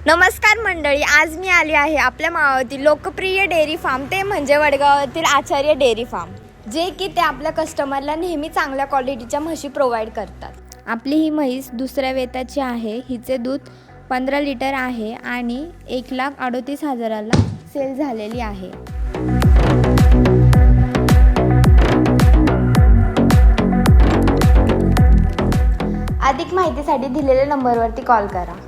नमस्कार मंडळी, आज मी आली आहे आपल्या मावळतील लोकप्रिय डेअरी फार्म, ते म्हणजे वडगावातील आचार्य डेअरी फार्म, जे की ते आपल्या कस्टमरला नेहमी चांगल्या क्वालिटीच्या म्हशी प्रोव्हाइड करतात. आपली ही म्हैस दुसऱ्या वेताची आहे. हिचे दूध 15 लिटर आहे आणि 1,38,000ला सेल झालेली आहे. अधिक माहितीसाठी दिलेल्या नंबरवरती कॉल करा.